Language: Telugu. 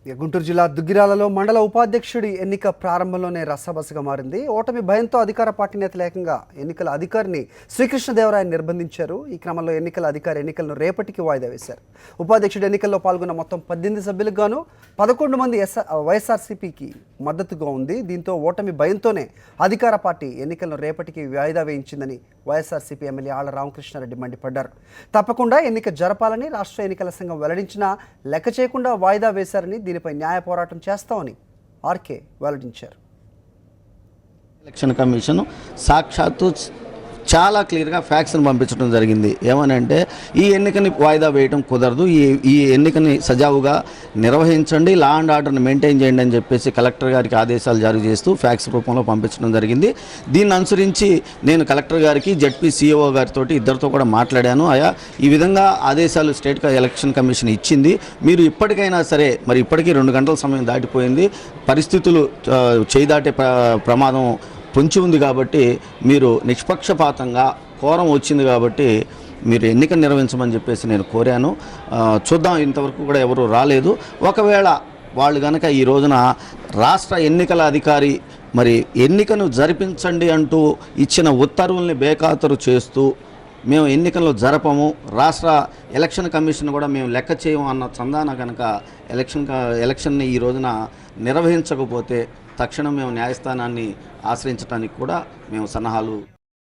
గుంటూరు జిల్లా దుగ్గిరాలలో మండల ఉపాధ్యక్షుడి ఎన్నిక ప్రారంభంలోనే రసాబసగా మారింది. ఓటమి భయంతో అధికార పార్టీ నేతలు ఏకంగా ఎన్నికల అధికారిని శ్రీకృష్ణదేవరాయని నిర్బంధించారు. ఈ క్రమంలో ఎన్నికల అధికారి ఎన్నికలను రేపటికి వాయిదా వేశారు. ఉపాధ్యక్షుడి ఎన్నికల్లో పాల్గొన్న మొత్తం 18 సభ్యులకు గాను 11 మంది వైఎస్ఆర్సీపీకి మద్దతుగా ఉంది. దీంతో ఓటమి భయంతోనే అధికార పార్టీ ఎన్నికలను రేపటికి వాయిదా వేయించిందని వైఎస్ఆర్సీపీ ఎమ్మెల్యే ఆళ్ల రామకృష్ణారెడ్డి మండిపడ్డారు. తప్పకుండా ఎన్నిక జరపాలని రాష్ట్ర ఎన్నికల సంఘం వెల్లడించినా లెక్క చేయకుండా వాయిదా వేశారని, దీనిపై న్యాయ పోరాటం చేస్తామని ఆర్కే వెల్లడించారు. ఎలక్షన్ కమిషన్ సాక్షాత్తు చాలా క్లియర్గా ఫ్యాక్స్ని పంపించడం జరిగింది. ఏమనంటే ఈ ఎన్నికని వాయిదా వేయడం కుదరదు, ఈ ఎన్నికని సజావుగా నిర్వహించండి, లా అండ్ ఆర్డర్ని మెయింటైన్ చేయండి అని చెప్పేసి కలెక్టర్ గారికి ఆదేశాలు జారీ చేస్తూ ఫ్యాక్స్ రూపంలో పంపించడం జరిగింది. దీన్ని అనుసరించి నేను కలెక్టర్ గారికి, జడ్పీ సిఇఓ గారితో ఇద్దరితో కూడా మాట్లాడాను. ఈ విధంగా ఆదేశాలు స్టేట్ ఎలక్షన్ కమిషన్ ఇచ్చింది. మీరు ఇప్పటికైనా సరే, మరి ఇప్పటికీ 2 గంటల సమయం దాటిపోయింది, పరిస్థితులు చేయి దాటే ప్రమాదం పొంచి ఉంది కాబట్టి మీరు నిష్పక్షపాతంగా కోరం వచ్చింది కాబట్టి మీరు ఎన్నిక నిర్వహించమని చెప్పేసి నేను కోరాను. చూద్దాం, ఇంతవరకు కూడా ఎవరు రాలేదు. ఒకవేళ వాళ్ళు కనుక ఈ రోజున రాష్ట్ర ఎన్నికల అధికారి మరి ఎన్నికను జరిపించండి అంటూ ఇచ్చిన ఉత్తర్వుల్ని బేఖాతరు చేస్తూ మేము ఎన్నికల్లో జరపము, రాష్ట్ర ఎలక్షన్ కమిషన్ కూడా మేము లెక్క చేయము అన్న చందాన కనుక ఎలక్షన్ని ఈ రోజున నిర్వహించకపోతే తక్షణం మేము న్యాయస్థానాన్ని ఆశ్రయించడానికి కూడా మేము సన్నాహాలు